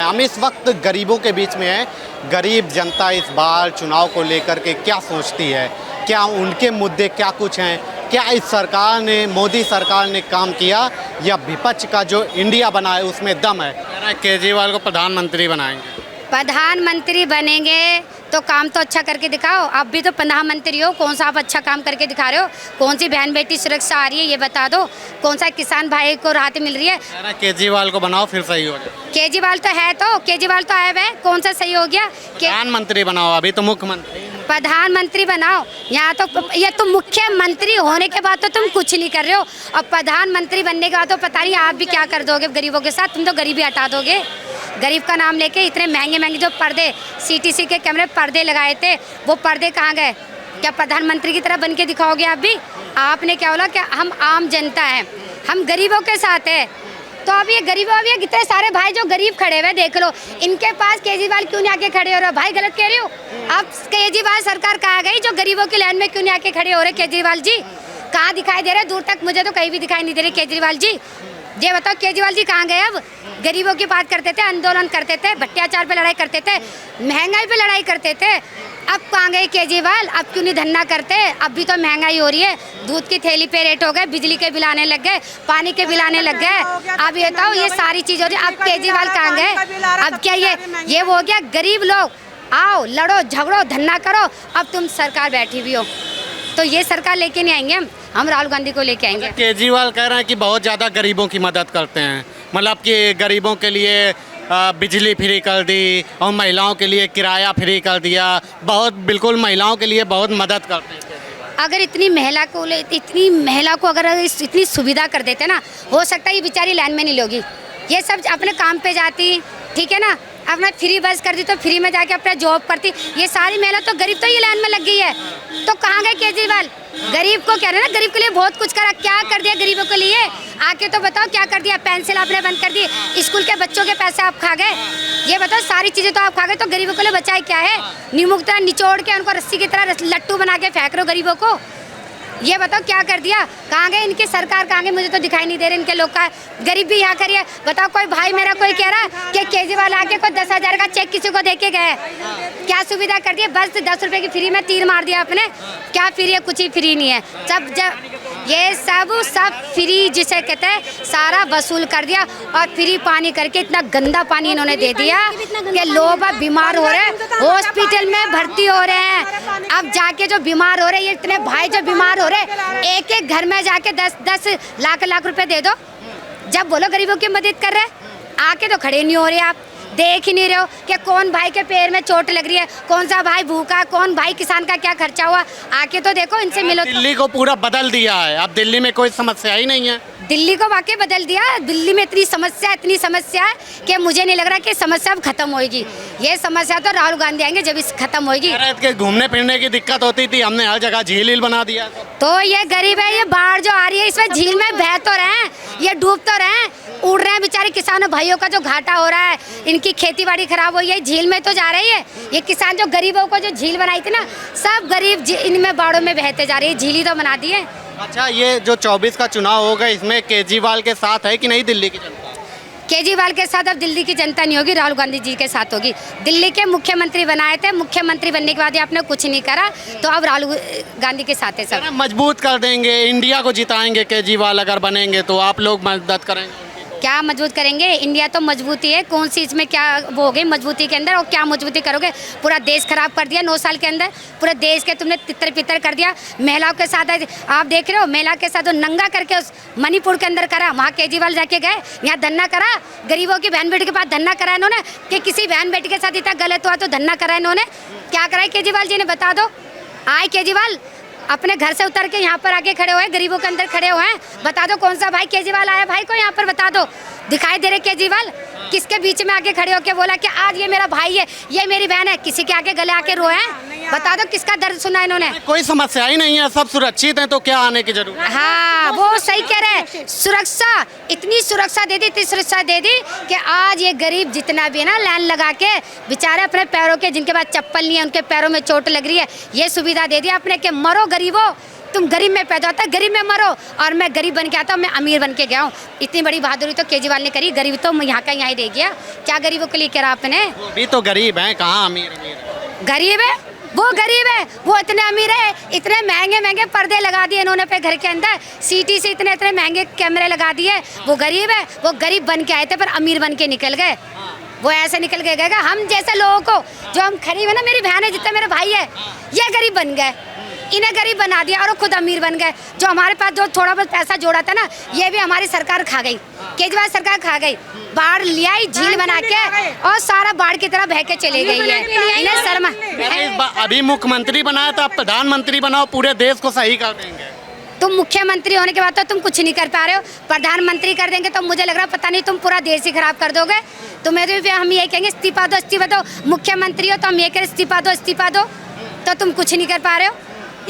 हम इस वक्त गरीबों के बीच में हैं। गरीब जनता इस बार चुनाव को लेकर के क्या सोचती है, क्या उनके मुद्दे क्या कुछ हैं, क्या इस सरकार ने, मोदी सरकार ने काम किया या विपक्ष का जो इंडिया बना है उसमें दम है। केजरीवाल को प्रधानमंत्री बनाएंगे। प्रधानमंत्री बनेंगे तो काम तो अच्छा करके दिखाओ। आप भी तो प्रधानमंत्री हो, कौन सा आप अच्छा काम करके दिखा रहे हो? कौन सी बहन बेटी सुरक्षा आ रही है ये बता दो। कौन सा किसान भाई को राहत मिल रही है? केजरीवाल को बनाओ फिर सही हो जाए। केजरीवाल तो है, तो केजरीवाल तो आए हुए, कौन सा सही हो गया? प्रधानमंत्री बनाओ, अभी तो मुख्यमंत्री। प्रधानमंत्री बनाओ। यहाँ तो ये तो मुख्यमंत्री होने के बाद तो तुम कुछ नहीं कर रहे हो, और प्रधानमंत्री बनने के बाद तो पता नहीं आप भी क्या कर दोगे गरीबों के साथ। तुम तो गरीबी हटा दोगे। गरीब का नाम लेके इतने महंगे महंगे जो पर्दे, सीटीसी के कैमरे पर्दे लगाए थे, वो पर्दे कहाँ गए? क्या प्रधानमंत्री की तरह बन के दिखाओगे आप भी? आपने क्या बोला कि हम आम जनता हैं, हम गरीबों के साथ है। तो अब ये गरीबों, अब ये कितने सारे भाई जो गरीब खड़े हुए देख लो, इनके पास केजरीवाल क्यों नहीं आके खड़े हो रहे? भाई गलत कह रही हो? अब केजरीवाल सरकार कहाँ गई जो गरीबों की लाइन में क्यों नहीं आके खड़े हो रहे? केजरीवाल जी कहाँ दिखाई दे रहे? दूर तक मुझे तो कहीं भी दिखाई नहीं दे रहे केजरीवाल जी। ये बताओ केजरीवाल जी कहाँ गए? अब गरीबों की बात करते थे, आंदोलन करते थे, भ्रष्टाचार पे लड़ाई करते थे, महंगाई पे लड़ाई करते थे। अब कहाँ गए केजरीवाल? अब क्यों नहीं धरना करते? अब भी तो महंगाई हो रही है, दूध की थैली पे रेट हो गए, बिजली के बिल आने लग गए, पानी के बिल आने लग गए। अब ये बताओ ये सारी चीज़ हो रही है, अब केजरीवाल कहाँ गए? अब क्या ये वो हो गया? गरीब लोग आओ लड़ो झगड़ो धरना करो। अब तुम सरकार बैठी भी हो तो ये सरकार लेके नहीं आएंगे हम राहुल गांधी को लेके आएंगे। केजरीवाल कह रहे हैं कि बहुत ज़्यादा गरीबों की मदद करते हैं, मतलब कि गरीबों के लिए बिजली फ्री कर दी और महिलाओं के लिए किराया फ्री कर दिया, बहुत बिल्कुल महिलाओं के लिए बहुत मदद करते हैं। अगर इतनी महिला को अगर इतनी सुविधा कर देते ना, हो सकता है ये बेचारी लाइन में नहीं लोगी, ये सब अपने काम पे जाती, ठीक है ना, अपना फ्री बस कर दी तो फ्री में जाके अपना जॉब करती। ये सारी महिला तो गरीब तो ये लाइन में लग गई है। तो कहाँ गए केजरीवाल? गरीब को कह रहे हैं ना, गरीब के लिए बहुत कुछ करा, क्या कर दिया गरीबों के लिए? आके तो बताओ क्या कर दिया? पेंसिल आपने बंद कर दी, स्कूल के बच्चों के पैसे आप खा गए, ये बताओ सारी चीज़ें तो आप खा गए, तो गरीबों के लिए बचाए क्या है? नींबू की तरह निचोड़ के उनको रस्सी की तरह लट्टू बना के फेंक रहे हो गरीबों को। ये बताओ क्या कर दिया? कहाँ गए इनकी सरकार? कहाँ गए? मुझे तो दिखाई नहीं दे रहे इनके लोग का। गरीबी यहाँ करिए। बताओ कोई भाई मेरा कोई कह रहा कि केजरीवाल आके कोई 10,000 का चेक किसी को देके गए? क्या सुविधा कर दी? बस 10 रुपए की फ्री में तीर मार दिया आपने। क्या फ्री है? कुछ ही फ्री नहीं है। जब ये सब फ्री जिसे कहते हैं सारा वसूल कर दिया, और फ्री पानी करके इतना गंदा पानी इन्होंने दे दिया कि लोग अब बीमार हो रहे हैं, हॉस्पिटल में भर्ती हो रहे हैं। अब जाके जो बीमार हो रहे हैं, ये इतने भाई जो बीमार हो रहे हैं, एक एक घर में जाके 10-10 लाख रुपए दे दो। जब बोलो गरीबों की मदद कर रहे हैं, आके तो खड़े नहीं हो रहे। आप देख ही नहीं रहे हो कि कौन भाई के पैर में चोट लग रही है, कौन सा भाई भूखा, कौन भाई किसान का क्या खर्चा हुआ। आके तो देखो, इनसे मिलो। दिल्ली को पूरा बदल दिया है, अब दिल्ली में कोई समस्या ही नहीं है। दिल्ली को वाकई बदल दिया। दिल्ली में इतनी समस्या है कि मुझे नहीं लग रहा कि समस्या अब खत्म होगी। ये समस्या तो राहुल गांधी आएंगे जब इस खत्म होगी। घूमने फिरने की दिक्कत होती थी, हमने हर जगह झील बना दिया। तो ये गरीब है, ये बाढ़ जो आ रही है इसमें झील में बह तो रहे हैं, ये डूब तो रहे हैं, उड़ रहे हैं बेचारे किसानों भाइयों का जो घाटा हो रहा है, इनकी खेती बाड़ी खराब हुई है, झील में तो जा रही है। ये किसान जो गरीबों को जो झील बनाई थी ना, सब गरीब इनमें बाढ़ों में बहते जा रही है, झील ही तो बना दी है। अच्छा, ये जो 24 का चुनाव होगा इसमें केजरीवाल के साथ है कि नहीं दिल्ली की जनता? केजरीवाल के साथ अब दिल्ली की जनता नहीं होगी, राहुल गांधी जी के साथ होगी। दिल्ली के मुख्यमंत्री बनाए थे, मुख्यमंत्री बनने के बाद ही आपने कुछ नहीं करा, तो अब राहुल गांधी के साथ है सब। मजबूत कर देंगे, इंडिया को जिताएंगे केजरीवाल अगर बनेंगे तो, आप लोग मदद करेंगे? क्या मजबूत करेंगे? इंडिया तो मजबूती है, कौन सी इसमें क्या वो हो गई मजबूती के अंदर, और क्या मजबूती करोगे? पूरा देश खराब कर दिया 9 साल के अंदर, पूरे देश के तुमने तितर पितर कर दिया। महिलाओं के साथ आप देख रहे हो, महिला के साथ वो नंगा करके उस मणिपुर के अंदर करा, वहाँ केजरीवाल जाके गए, यहाँ धरना करा, गरीबों की बहन बेटी के पास धरना करा इन्होंने, कि किसी बहन बेटी के साथ इतना गलत हुआ तो धरना करा इन्होंने। क्या करा केजरीवाल जी ने? बता दो। आए केजरीवाल अपने घर से उतर के यहाँ पर आके खड़े हुए, गरीबों के अंदर खड़े हुए हैं। बता दो कौन सा भाई केजरीवाल आया भाई को यहाँ पर? बता दो। दिखाई दे रहे केजरीवाल किसके बीच में आके खड़े होके बोला कि आज ये मेरा भाई है, ये मेरी बहन है? किसी के आगे गले आके रोए हैं? बता दो किसका दर्द सुना इन्होंने? कोई समस्या ही नहीं है, सब सुरक्षित है, तो क्या आने की जरूरत है? हाँ, वो सही कह रहे हैं। सुरक्षा, इतनी सुरक्षा दे दी, इतनी सुरक्षा दे दी कि आज ये गरीब जितना भी है ना, लाइन लगा के बेचारे अपने पैरों के, जिनके पास चप्पल नहीं है, उनके पैरों में चोट लग रही है, ये सुविधा दे दी आपने कि मरो गरीबों, तुम गरीब में पैदा होता है, गरीब में मरो, और मैं गरीब बन के आता हूँ, मैं अमीर बन के गया हूँ। इतनी बड़ी बहादुरी तो केजरीवाल ने करी, गरीब तो यहाँ का यहाँ ही रह गया। क्या गरीबों के लिए करा आपने? वो भी तो गरीब हैं, कहाँ अमीर अमीर। गरीब है वो, गरीब है वो, इतने अमीर है, इतने महंगे महंगे पर्दे लगा दिए इन्होंने पे घर के अंदर, सीटी से इतने इतने महंगे कैमरे लगा दिए। वो गरीब है, वो गरीब बन के आए थे पर अमीर बन के निकल गए। वो ऐसे निकल के गए। हम जैसे लोगों को जो हम खरीब है ना, मेरी बहन है, जितना मेरे भाई है, ये गरीब बन गए, इन्हें गरीब बना दिया और वो खुद अमीर बन गए। जो हमारे पास जो थोड़ा बहुत पैसा जोड़ा था ना, ये भी हमारी सरकार खा गई, केजरीवाल सरकार खा गई। बाढ़ लिया ही झील बना के और सारा बाढ़ की तरह बह के चले गई है। इन्हें शर्म। अभी मुख्यमंत्री बनाया तो आप प्रधानमंत्री बनाओ, पूरे देश को सही कर देंगे। तुम मुख्यमंत्री होने के बाद तो तुम कुछ नहीं कर पा रहे हो, प्रधानमंत्री कर देंगे तो मुझे लग रहा है पता नहीं तुम पूरा देश ही खराब कर दोगे। तुम्हें तो हम ये कहेंगे इस्तीफा दो, इस्तीफा दो। मुख्यमंत्री हो तो हम ये कहें इस्तीफा दो, इस्तीफा दो, तो तुम कुछ नहीं कर पा रहे हो।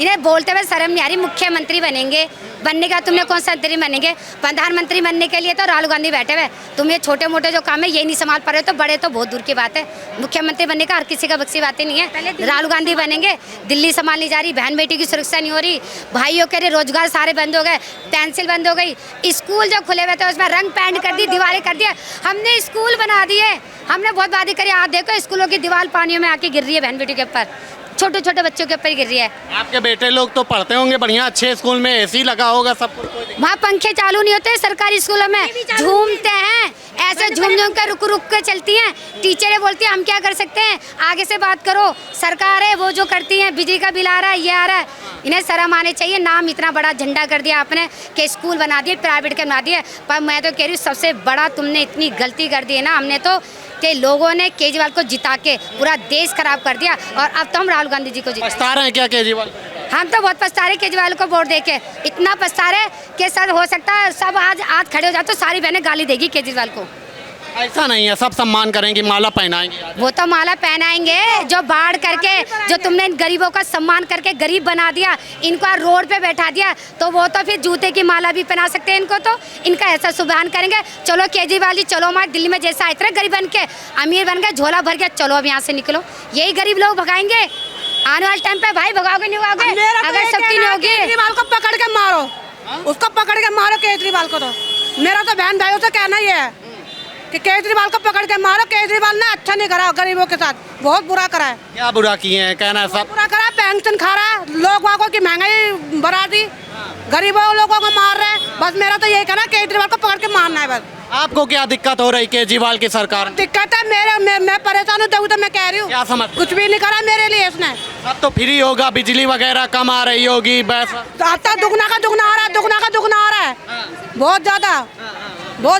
इन्हें बोलते हुए शर्म नहीं आ रही। मुख्यमंत्री बनेंगे, बनने का तुमने कौन सा मंत्री बनेंगे? प्रधानमंत्री बनने के लिए तो राहुल गांधी बैठे हुए। तुम ये छोटे मोटे जो काम है ये नहीं संभाल पा रहे हो, तो बड़े तो बहुत दूर की बात है। मुख्यमंत्री बनने का हर किसी का बख्शी बातें नहीं है। राहुल गांधी बनेंगे, दिल्ली संभालनी जा रही, बहन बेटी की सुरक्षा नहीं हो रही, भाइयों के लिए रोजगार सारे बंद हो गए, पेंसिल बंद हो गई, स्कूल जो खुले हुए थे उसमें रंग पेंट कर दी, दीवारें कर दिया। हमने स्कूल बना दिए, हमने बहुत बातें करी। आज देखो स्कूलों की दीवार पानियों में आके गिर रही है, बहन बेटी के ऊपर, छोटे छोटे बच्चों के ऊपर ही गिर रही है। आपके बेटे लोग तो पढ़ते होंगे बढ़िया, अच्छे स्कूल में एसी लगा होगा, सब कुछ। वहाँ पंखे चालू नहीं होते सरकारी स्कूलों में, झूमते हैं ऐसे, झूम झूम कर रुक रुक कर चलती हैं। टीचरें बोलती हैं हम क्या कर सकते हैं, आगे से बात करो, सरकार है वो जो करती है। बिजली का बिल आ रहा है, ये आ रहा है, इन्हें शर्म आने चाहिए। नाम इतना बड़ा झंडा कर दिया आपने कि स्कूल बना दिए, प्राइवेट के बना दिए। पर मैं तो कह रही हूँ सबसे बड़ा तुमने इतनी गलती कर दी है ना, हमने तो कि लोगों ने केजरीवाल को जिता के पूरा देश खराब कर दिया, और अब तो हम राहुल गांधी जी को पछता रहे हैं क्या केजरीवाल? हम तो बहुत पछता रहे केजरीवाल को वोट देके, इतना पछता रहे कि सर हो सकता है सब आज खड़े हो जाए तो सारी बहनें गाली देगी केजरीवाल को। ऐसा नहीं है, सब सम्मान करेंगे, माला पहनाएंगे। वो तो माला पहनाएंगे, जो बाढ़ करके जो तुमने इन गरीबों का सम्मान करके गरीब बना दिया, इनको रोड पे बैठा दिया, तो वो तो फिर जूते की माला भी पहना सकते हैं इनको, तो इनका ऐसा सुबहान करेंगे। चलो केजरीवाल जी चलो, हमारे दिल्ली में जैसा इतने गरीब बन के अमीर बन गए, झोला भर के चलो अब यहाँ से निकलो। यही गरीब लोग भगाएंगे आने वाले टाइम पे। भाई भगाओगे नहीं भगाओगे, अगर सबकी नहीं होगी। केजरीवाल को पकड़ के मारो, उसको पकड़ के मारो केजरीवाल को। तो मेरा तो बहन भाइयों से कहना ही है कि केजरीवाल को पकड़ के मारो। केजरीवाल ने अच्छा नहीं करा गरीबों के साथ, बहुत बुरा करा है। क्या बुरा किए हैं, कहना है सब बुरा करा है, पेंशन खा रहा है, लोगों की महंगाई बढ़ा दी, गरीबों लोगों को मार रहे हैं। बस मेरा तो यही कहना, केजरीवाल को पकड़ के मारना है बस। आपको क्या दिक्कत हो रही केजरीवाल की सरकार? दिक्कत है मैं परेशान हूँ, तो मैं कह रही हूँ। क्या समझ? कुछ भी नहीं करा मेरे लिए इसने। अब तो फ्री होगा, बिजली वगैरह कम आ रही होगी, बस अब तो दुगना का दुगना आ रहा है, दुगना का दुगना आ रहा है, बहुत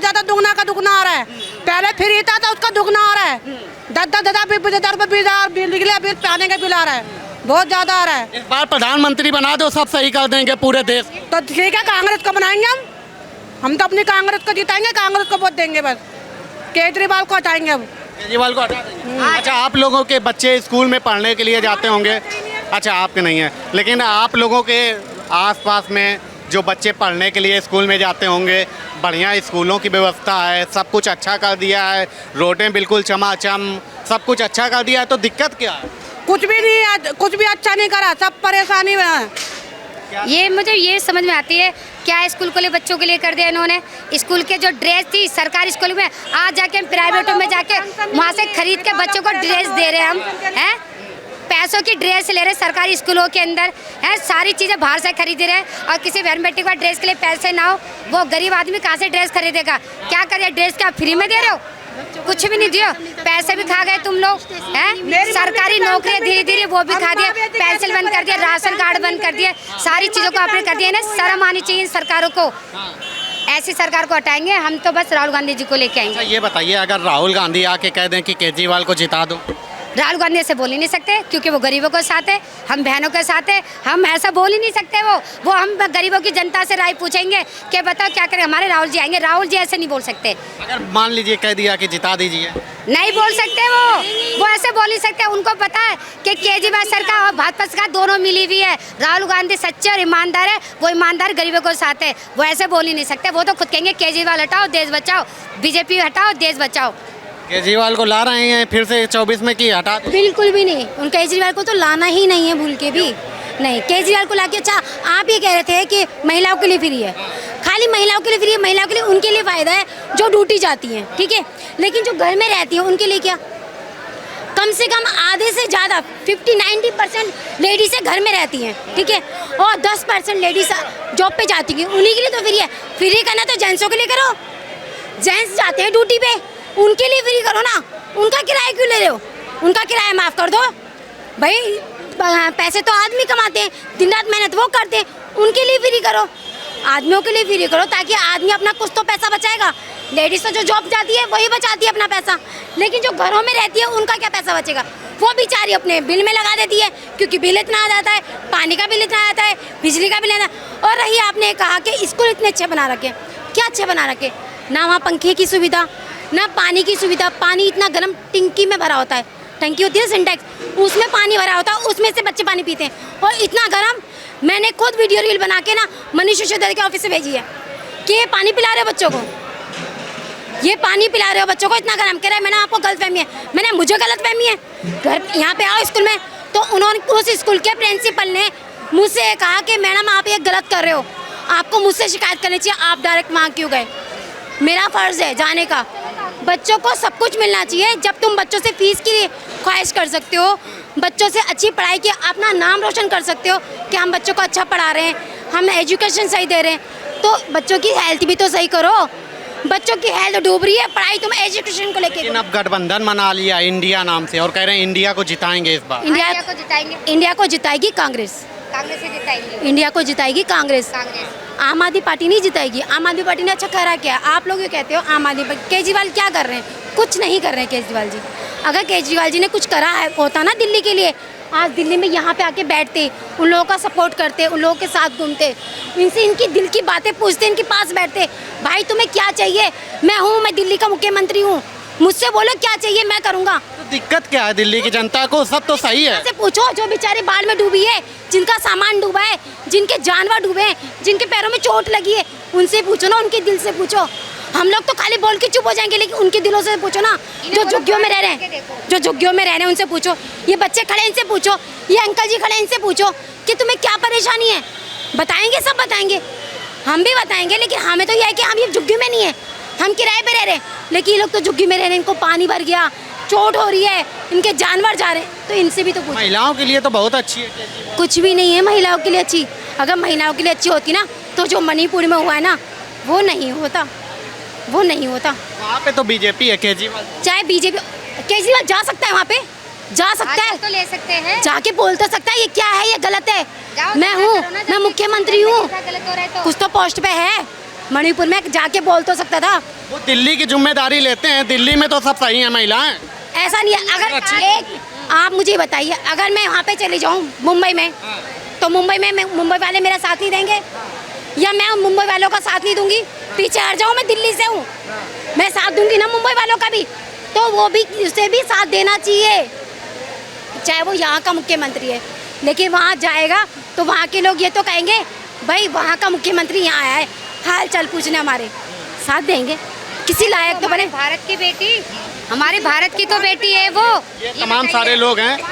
ज्यादा दुगना का दुगना आ रहा है। पहले फ्री था तो उसका दुगना आ रहा है, 10,000 रुपये बिजली बिल पानी का बिल आ रहा है, बहुत ज्यादा आ रहा है। इस बार प्रधानमंत्री बना दो, सब सही कर देंगे पूरे देश। तो ठीक है, कांग्रेस को बनाएंगे हम तो अपनी कांग्रेस को जिताएंगे, कांग्रेस को वोट देंगे बस। केजरीवाल को हटाएंगे अब, केजरीवाल को हटा देंगे। अच्छा, आप लोगों के बच्चे स्कूल में पढ़ने के लिए जाते होंगे? अच्छा, आपके नहीं है, लेकिन आप लोगों के आसपास में जो बच्चे पढ़ने के लिए स्कूल में जाते होंगे, बढ़िया स्कूलों की व्यवस्था है, सब कुछ अच्छा कर दिया है, रोडें बिल्कुल चमाचम, सब कुछ अच्छा कर दिया है, तो दिक्कत क्या है? कुछ भी नहीं, कुछ भी अच्छा नहीं करा, सब परेशानी में है। ये मुझे ये समझ में आती है क्या स्कूल को लिए बच्चों के लिए कर दिया इन्होंने। स्कूल के जो ड्रेस थी सरकारी स्कूल में, आज जाके हम प्राइवेटों में जाके वहाँ से खरीद के बच्चों को ड्रेस दे रहे हैं हम, हैं पैसों की ड्रेस ले रहे सरकारी स्कूलों के अंदर, है सारी चीज़ें बाहर से खरीद रहे हैं। और किसी बहन बेटी को ड्रेस के लिए पैसे ना हो, वो गरीब आदमी कहाँ से ड्रेस खरीदेगा? क्या करिए, ड्रेस क्या फ्री में दे रहे हो? कुछ भी नहीं दियो, पैसे भी खा गए तुम लोग, हैं सरकारी नौकरियां धीरे धीरे वो भी खा दिया, पेंसिल बंद कर दिया, राशन कार्ड बंद कर दिया, सारी चीज़ों को आपने कर दिया ना। शर्म आनी चाहिए इन सरकारों को, ऐसी सरकार को हटाएंगे हम तो बस राहुल गांधी जी को लेके आएंगे। ये बताइए, अगर राहुल गांधी आके कह दें कि केजरीवाल को जिता दो? राहुल गांधी ऐसे बोल ही नहीं सकते, क्योंकि वो गरीबों के साथ है, हम बहनों के साथ है, हम ऐसा बोल ही नहीं सकते। वो हम गरीबों की जनता से राय पूछेंगे कि बताओ क्या करें, हमारे राहुल जी आएंगे। राहुल जी ऐसे नहीं बोल सकते। अगर मान लीजिए कह दिया कि जिता दीजिए, नहीं बोल सकते वो ऐसे बोल नहीं सकते। उनको पता है कि केजरीवाल सरकार और भाजपा सरकार दोनों मिली हुई है। राहुल गांधी सच्चे और ईमानदार है, वो ईमानदार गरीबों के साथ है, वो ऐसे बोल ही नहीं सकते। वो तो खुद कहेंगे केजरीवाल हटाओ देश बचाओ, बीजेपी हटाओ देश बचाओ। केजरीवाल को ला रहे हैं फिर से 24 में, की हटा दो? बिल्कुल भी नहीं, उन केजरीवाल को तो लाना ही नहीं है भूल के भी। नहीं, केजरीवाल को लाके अच्छा आप ये कह रहे थे कि महिलाओं के लिए फ्री है, खाली महिलाओं के लिए फ्री है, महिलाओं के लिए उनके लिए फ़ायदा है जो ड्यूटी जाती हैं, ठीक है, लेकिन जो घर में रहती हैं उनके लिए क्या? कम से कम आधे से ज़्यादा 50-90% लेडीज़ें घर में रहती हैं, ठीक है, और 10% लेडीज़ जॉब पे जाती हैं, उन्हीं के लिए तो फ्री है। फ्री करना तो जेंट्सों के लिए करो, जेंट्स जाते हैं ड्यूटी पे, उनके लिए फ्री करो ना। उनका किराया क्यों ले रहे हो? उनका किराया माफ़ कर दो भाई, पैसे तो आदमी कमाते हैं, दिन रात मेहनत वो करते हैं, उनके लिए फ्री करो, आदमियों के लिए फ्री करो, ताकि आदमी अपना कुछ तो पैसा बचाएगा। लेडीज़ तो जो जॉब जाती है वही बचाती है अपना पैसा, लेकिन जो घरों में रहती है उनका क्या पैसा बचेगा? वो बेचारी अपने बिल में लगा देती है, क्योंकि बिल इतना आ जाता है, पानी का बिल इतना आता है, बिजली का बिल आता है। और रही आपने कहा कि स्कूल इतने अच्छे बना रखे, क्या अच्छे बना रखे? ना वहाँ पंखे की सुविधा, ना पानी की सुविधा, पानी इतना गर्म टंकी में भरा होता है, टंकी होती है सिंटेक्स, उसमें पानी भरा होता है, उसमें से बच्चे पानी पीते हैं, और इतना गर्म। मैंने खुद वीडियो रील बना के ना मनीष सिसोदिया के ऑफिस से भेजी है कि ये पानी पिला रहे हो बच्चों को, ये पानी पिला रहे हो बच्चों को, इतना गर्म। कह रहा है मैंने आपको गलतफहमी है। मैंने मुझे गलतफहमी है? घर यहाँ पे आओ स्कूल में, तो उन्होंने उस स्कूल के प्रिंसिपल ने मुझसे कहा कि मैडम आप ये गलत कर रहे हो, आपको मुझसे शिकायत करनी चाहिए, आप डायरेक्ट वहाँ क्यों गए? मेरा फ़र्ज़ है जाने का। बच्चों को सब कुछ मिलना चाहिए। जब तुम बच्चों से फ़ीस की ख्वाहिश कर सकते हो, बच्चों से अच्छी पढ़ाई की अपना नाम रोशन कर सकते हो कि हम बच्चों को अच्छा पढ़ा रहे हैं, हम एजुकेशन सही दे रहे हैं, तो बच्चों की हेल्थ भी तो सही करो। बच्चों की हेल्थ डूब रही है, पढ़ाई तुम एजुकेशन को लेके। लेकिन अब गठबंधन बना लिया इंडिया नाम से और कह रहे हैं इंडिया को जिताएंगे इस बार। इंडिया को जिताएंगे, इंडिया को जिताएगी कांग्रेस, कांग्रेस से जिताएंगे, इंडिया को जिताएगी कांग्रेस। कांग्रेस। आम आदमी पार्टी नहीं जिताएगी। आम आदमी पार्टी ने अच्छा करा क्या? आप लोग ये कहते हो आम आदमी पार्टी, केजरीवाल क्या कर रहे हैं? कुछ नहीं कर रहे हैं केजरीवाल जी। अगर केजरीवाल जी ने कुछ करा है होता ना दिल्ली के लिए, आज दिल्ली में यहाँ पे आके बैठते, उन लोगों का सपोर्ट करते, उन लोगों के साथ घूमते, इनसे इनकी दिल की बातें पूछते, इनके पास बैठते, भाई तुम्हें क्या चाहिए? मैं दिल्ली का मुख्यमंत्री हूँ, मुझसे बोलो क्या चाहिए, मैं करूँगा। तो दिक्कत क्या है दिल्ली की जनता को? सब तो सही है। से पूछो जो बेचारे बाढ़ में डूबी है, जिनका सामान डूबा है, जिनके जानवर डूबे हैं, जिनके पैरों में चोट लगी है, उनसे पूछो ना, उनके दिल से पूछो। हम लोग तो खाली बोल के चुप हो जाएंगे, लेकिन उनके दिलों से पूछो ना, जो झुग्गियों में रह रहे हैं, जो झुग्गियों में रह रहे हैं उनसे पूछो, ये बच्चे खड़े इनसे पूछो, ये अंकल जी खड़े इनसे पूछो कि तुम्हें क्या परेशानी है। बताएंगे, सब बताएंगे, हम भी बताएंगे, लेकिन हमें तो यह है कि हम ये झुग्गी में नहीं है, हम किराए पे रह रहे हैं, लेकिन ये लोग तो झुग्गी में रह रहे हैं, इनको पानी भर गया, चोट हो रही है, इनके जानवर जा रहे हैं, तो इनसे भी तो पूछो। महिलाओं के लिए तो बहुत अच्छी है केजरीवाल। कुछ भी नहीं है महिलाओं के लिए अच्छी। अगर महिलाओं के लिए अच्छी होती ना, तो जो मणिपुर में हुआ है ना, वो नहीं होता, वो नहीं होता। वहाँ पे तो बीजेपी है, केजरीवाल चाहे बीजेपी, केजरीवाल जा सकता है वहाँ पे, जा सकता है, तो ले सकते हैं, जाके बोल तो सकता है ये क्या है, ये गलत है, जाओ, मैं धरना हूँ, करो ना, मैं जब मुख्यमंत्री हूँ, गलत हो रहा है तो। कुछ तो पोस्ट पे है मणिपुर में, जाके बोल तो सकता था। वो दिल्ली की जिम्मेदारी लेते हैं, दिल्ली में तो सब सही है महिलाएं। ऐसा नहीं है। अगर एक आप मुझे बताइए, अगर मैं वहाँ पे चली जाऊँ मुंबई में, तो मुंबई में मुंबई वाले मेरा साथ नहीं देंगे, या मैं मुंबई वालों का साथ नहीं दूंगी? पीछे हट जाऊँ, मैं दिल्ली से हूँ, मैं साथ दूंगी ना मुंबई वालों का भी, तो वो भी, उसे भी साथ देना चाहिए, चाहे वो यहाँ का मुख्यमंत्री है। लेकिन वहाँ जाएगा तो वहाँ के लोग ये तो कहेंगे भाई वहाँ का मुख्यमंत्री यहाँ आया है, हाल चाल पूछने, हमारे साथ देंगे, किसी लायक तो बने। भारत की बेटी, हमारे भारत की तो बेटी है वो। ये तमाम सारे लोग हैं